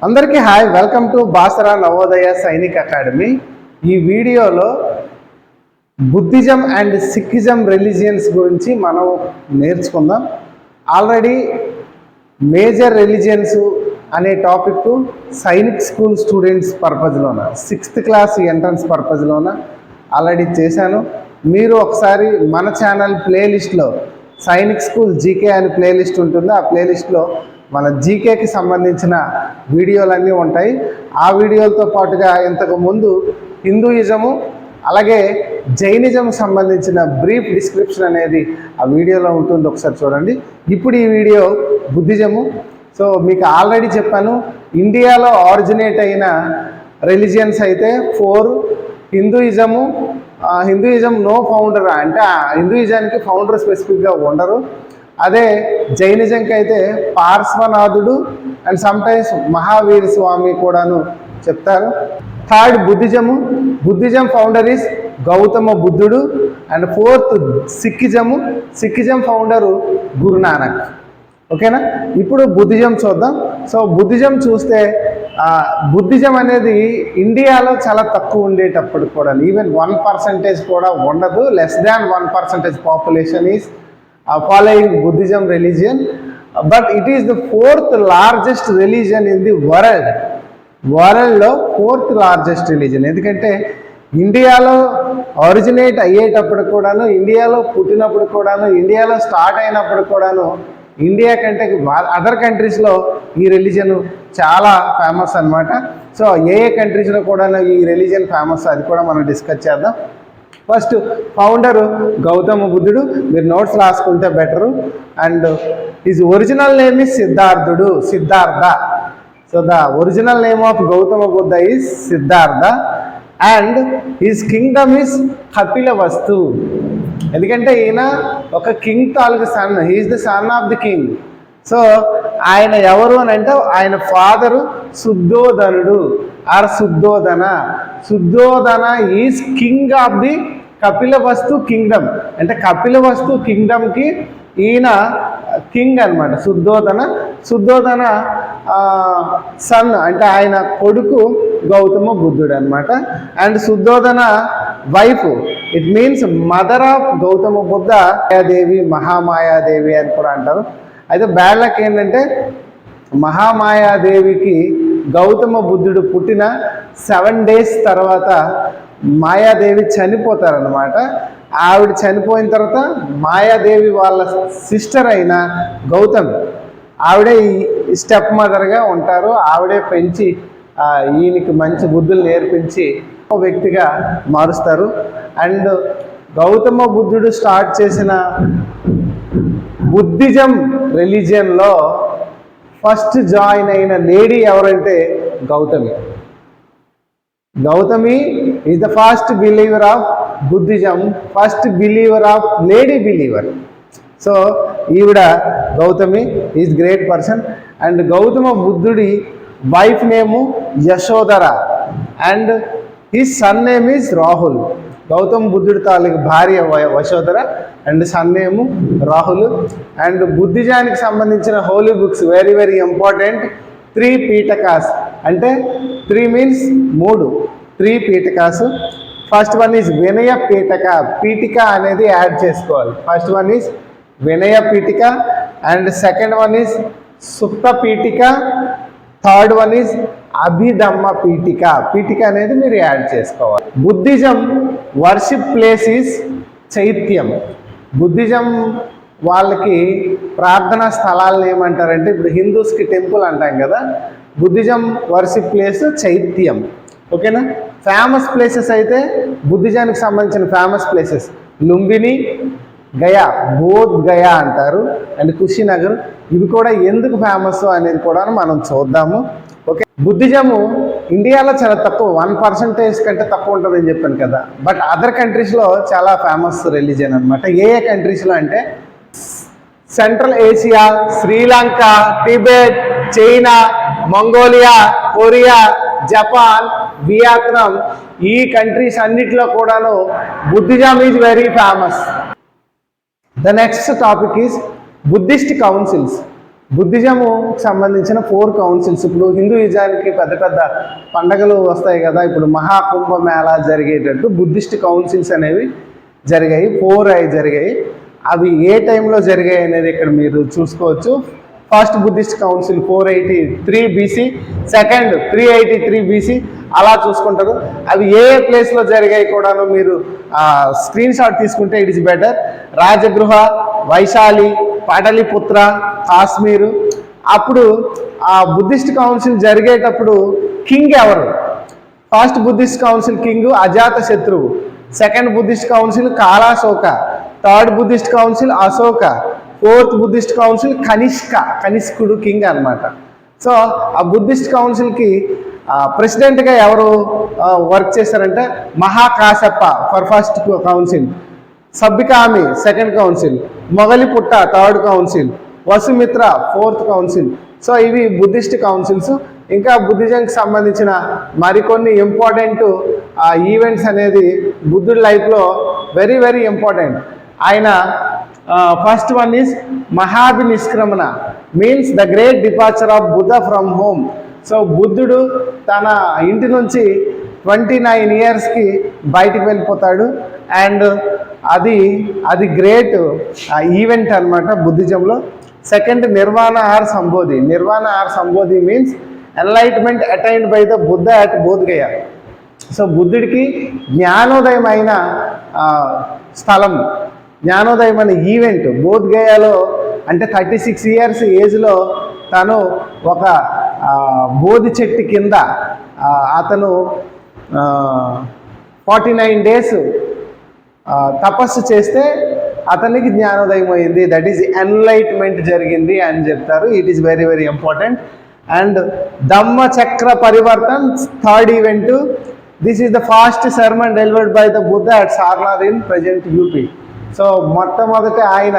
అందరికీ hi, welcome to Basara Navodaya Sainik academy. ఈ వీడియోలో బుద్ధిజం అండ్ సిక్కిజం రిలీజియన్స్ గురించి మనం నేర్చుకుందాం. ఆల్రెడీ మేజర్ రిలీజియన్స్ అనే టాపిక్ సైనిక్ స్కూల్ స్టూడెంట్స్ పర్పస్లోన 6th క్లాస్ ఎంట్రన్స్ పర్పస్లోన ఆల్రెడీ చేశాను. మీరు ఒకసారి మన ఛానల్ ప్లేలిస్ట్లో సైనిక్ స్కూల్ జీకే అనే ప్లేలిస్ట్ ఉంటుంది. ఆ ప్లేలిస్ట్లో మన జీకేకి సంబంధించిన వీడియోలన్నీ ఉంటాయి. ఆ వీడియోలతో పాటుగా ఇంతకుముందు హిందూయిజము అలాగే జైనిజం సంబంధించిన బ్రీఫ్ డిస్క్రిప్షన్ అనేది ఆ వీడియోలో ఉంటుంది, ఒకసారి చూడండి. ఇప్పుడు ఈ వీడియో బుద్ధిజము. సో మీకు ఆల్రెడీ చెప్పాను, ఇండియాలో ఆరిజినేట్ అయిన రిలీజియన్స్ అయితే 4. హిందూయిజం నో ఫౌండర్, అంటే హిందూయిజానికి ఫౌండర్ స్పెసిఫిక్గా ఉండరు. అదే జైనిజంకి అయితే పార్శ్వనాథుడు అండ్ సమ్టైమ్స్ మహావీర స్వామి కూడాను చెప్తారు. 3rd Buddhism founder is Gautama బుద్ధుడు. And 4th Sikhism founder Guru Nanak. ఓకేనా, ఇప్పుడు బుద్ధిజం చూద్దాం. సో బుద్ధిజం చూస్తే బుద్ధిజం అనేది ఇండియాలో చాలా తక్కువ ఉండేటప్పుడు కూడా, ఈవెన్ 1% కూడా ఉండదు. Less than 1% population is following Buddhism religion, but it is the 4th largest religion in the world. వరల్డ్లో 4th largest religion. ఎందుకంటే ఇండియాలో ఆరిజినేట్ అయ్యేటప్పుడు కూడాను, ఇండియాలో పుట్టినప్పుడు కూడాను, ఇండియాలో స్టార్ట్ అయినప్పుడు కూడాను, ఇండియా కంటే అదర్ కంట్రీస్లో ఈ రిలీజన్ చాలా ఫేమస్ అనమాట. సో ఏ కంట్రీస్లో కూడాను ఈ రిలీజన్ ఫేమస్, అది కూడా మనం డిస్కస్ చేద్దాం. ఫస్ట్ ఫౌండరు గౌతమ బుద్ధుడు. మీరు నోట్స్ రాసుకుంటే better. And his original name is Siddhartha. So the original name of Gautama Buddha is Siddhartha. And his kingdom is Kapilavastu. ఎందుకంటే ఈయన ఒక కింగ్ తాలూకు son, he is the son of the king. So ఆయన ఎవరు అని అంటే, ఆయన ఫాదరు శుద్ధోధనుడు or Shuddhodana is king of the Kapilavastu kingdom. అంటే కపిలవస్తు కింగ్డమ్కి ఈయన కింగ్ అనమాట. శుద్ధోధన సన్, అంటే ఆయన కొడుకు గౌతమ బుద్ధుడు అనమాట. And Shuddhodana wife, it means mother of Gautama Buddha, Mayadevi, Mahamayadevi అని కూడా అంటారు. అయితే బ్యాడ్ లక్ ఏంటంటే, మహామాయాదేవికి గౌతమ బుద్ధుడు పుట్టిన 7 days తర్వాత మాయాదేవి చనిపోతారనమాట. ఆవిడ చనిపోయిన తర్వాత మాయాదేవి వాళ్ళ సిస్టర్ అయిన గౌతమ్, ఆవిడే ఈ స్టెప్ మదర్గా ఉంటారు. ఆవిడే పెంచి ఈయనకి మంచి బుద్ధులు నేర్పించి ఒక వ్యక్తిగా మారుస్తారు. అండ్ గౌతమ బుద్ధుడు స్టార్ట్ చేసిన బుద్ధిజం రిలీజియన్లో ఫస్ట్ జాయిన్ అయిన లేడీ ఎవరంటే Gautami is the first believer of Buddhism, first believer of lady believer. So ఈవిడ Gautami is great person. And Gautama బుద్ధుడి wife name Yashodhara and his son name is Rahul. Gautama బుద్ధుడి తాలూకు భార్య Yashodhara and son name Rahul. And బుద్ధిజానికి సంబంధించిన holy books very very important. 3 Pitakas, అంటే 3 means 3 Pitakas. First one is Vinaya Pitaka అనేది add చేసుకోవాలి. First one is Vinaya Pitaka and second one is Sutta Pitaka, third one is Abhidhamma Pitaka అనేది మీరు యాడ్ చేసుకోవాలి. బుద్ధిజం వర్షిప్ ప్లేస్ ఈజ్ చైత్యం. బుద్ధిజం వాళ్ళకి ప్రార్థనా స్థలాలను ఏమంటారంటే, ఇప్పుడు హిందూస్కి టెంపుల్ అంటాం కదా, బుద్ధిజం వర్షిప్ ప్లేస్ చైత్యం. ఓకేనా. ఫేమస్ ప్లేసెస్ అయితే బుద్ధిజానికి సంబంధించిన ఫేమస్ ప్లేసెస్ లుంబిని, గయా, బోధ్ గయా అంటారు, అండ్ కుషినగర్. ఇవి కూడా ఎందుకు ఫేమస్ అనేది కూడా మనం చూద్దాము. ఓకే, బుద్ధిజము ఇండియాలో చాలా తక్కువ, 1% కంటే తక్కువ ఉంటుందని చెప్పాను కదా. బట్ అదర్ కంట్రీస్లో చాలా ఫేమస్ రిలీజియన్ అనమాట. ఏ కంట్రీస్లో అంటే central Asia, Sri Lanka, Tibet, China, Mongolia, Korea, Japan, Vietnam, ఈ కంట్రీస్ అన్నిటిలో కూడాను Buddhism is very famous. The next topic is Buddhist councils. Buddhism సంబంధించిన 4 కౌన్సిల్స్. ఇప్పుడు హిందూయిజానికి పెద్ద పెద్ద పండగలు వస్తాయి కదా, ఇప్పుడు మహాకుంభమేళా జరిగేటట్టు బుద్ధిస్ట్ కౌన్సిల్స్ అనేవి జరిగాయి, 4 జరిగాయి. అవి ఏ టైంలో జరిగాయి అనేది ఇక్కడ మీరు చూసుకోవచ్చు. First Buddhist council 483 BC, second 383 BC, అలా చూసుకుంటారు. అవి ఏ ప్లేస్లో జరిగాయి కూడాను మీరు స్క్రీన్ షాట్ తీసుకుంటే it is better. Rajagriha, Vaishali, Pataliputra, Kashmir. అప్పుడు ఆ బుద్ధిస్ట్ కౌన్సిల్ జరిగేటప్పుడు కింగ్ ఎవరు? First Buddhist council king Ajata శత్రువు, second Buddhist council Kalashoka, third Buddhist council Ashoka, fourth Buddhist council కనిష్కుడు కింగ్ అనమాట. సో ఆ బుద్ధిస్ట్ కౌన్సిల్కి ప్రెసిడెంట్గా ఎవరు వర్క్ చేశారంటే Mahakassapa for first council, Sabbakami second council, Moggaliputta third council, Vasumitra fourth council. So ఇవి బుద్ధిస్ట్ కౌన్సిల్స్. ఇంకా బుద్ధిజంకి సంబంధించిన మరికొన్ని ఇంపార్టెంట్ ఈవెంట్స్ అనేది బుద్ధుడి లైఫ్లో వెరీ వెరీ ఇంపార్టెంట్. ఆయన first one is Mahabhinishkramana, means the great departure of Buddha from home. So బుద్ధుడు తన ఇంటి నుంచి 29 ఇయర్స్కి బయటికి వెళ్ళిపోతాడు. అండ్ అది గ్రేట్ ఈవెంట్ అనమాట బుద్ధిజంలో. Second nirvana or sambodhi. Nirvana or sambodhi means enlightenment attained by the Buddha at Bodh Gaya. So బుద్ధుడికి జ్ఞానోదయం అయిన స్థలం, జ్ఞానోదయం అనే ఈవెంట్ బోధ్గయలో. అంటే 36 ఇయర్స్ ఏజ్లో తను ఒక బోధి చెట్టు కింద అతను 49 డేస్ తపస్సు చేస్తే అతనికి జ్ఞానోదయం అయింది. దట్ ఈజ్ ఎన్లైట్మెంట్ జరిగింది అని చెప్తారు. It is very very important. And Dhamma Chakra Parivartan third event. This is the first sermon delivered by the Buddha at Sarnath in present UP. So మొట్టమొదటి ఆయన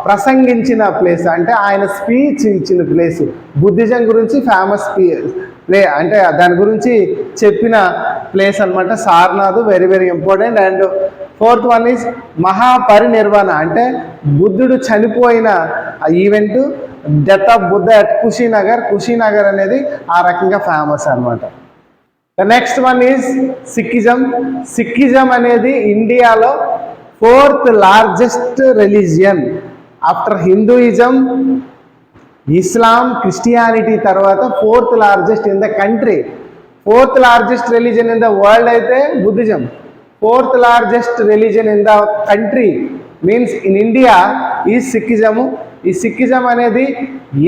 ప్రసంగించిన ప్లేస్, అంటే ఆయన స్పీచ్ ఇచ్చిన ప్లేస్, బుద్ధిజం గురించి ఫేమస్ ప్లే, అంటే దాని గురించి చెప్పిన ప్లేస్ అనమాట Sarnath. Very very important. And fourth one is Mahaparinirvana, అంటే బుద్ధుడు చనిపోయిన event, death of Buddha at Kushinagar. Kushinagar అనేది ఆ రకంగా ఫేమస్ అనమాట. The next one is Sikhism. Sikhism అనేది ఇండియాలో 4th largest religion after Hinduism, Islam, Christianity తర్వాత 4th largest in the country. 4th largest religion in the world అయితే Buddhism. 4th largest religion in the country means in India is Sikhism. ఈ Sikhism అనేది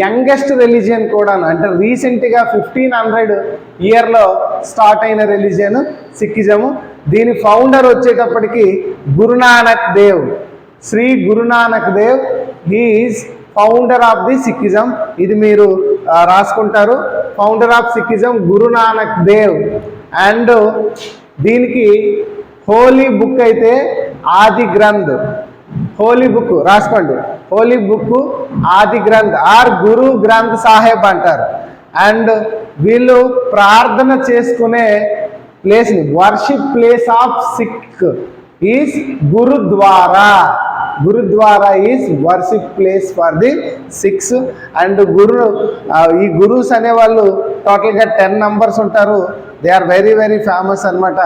youngest religion కూడా, అంటే రీసెంట్గా 1500 ఇయర్లో start అయిన religion సిక్కిజము. దీని ఫౌండర్ వచ్చేటప్పటికి Guru Nanak Dev, Shri Guru Nanak Dev. He is founder of the Sikhism. ఇది మీరు రాసుకుంటారు, founder of Sikhism Guru Nanak Dev. And దీనికి హోలీ బుక్ అయితే ఆది గ్రంథ్, హోలీ బుక్ రాసుకోండి, holy book Adi Granth or Guru Granth Sahib అంటారు. అండ్ వీళ్ళు ప్రార్థన చేసుకునే ప్లేస్ని, worship place of Sikh is Gurdwara. Gurdwara is worship place for the Sikhs. And ఈ గురుస్ అనేవాళ్ళు టోటల్గా 10 నంబర్స్ ఉంటారు. They are very very famous అనమాట.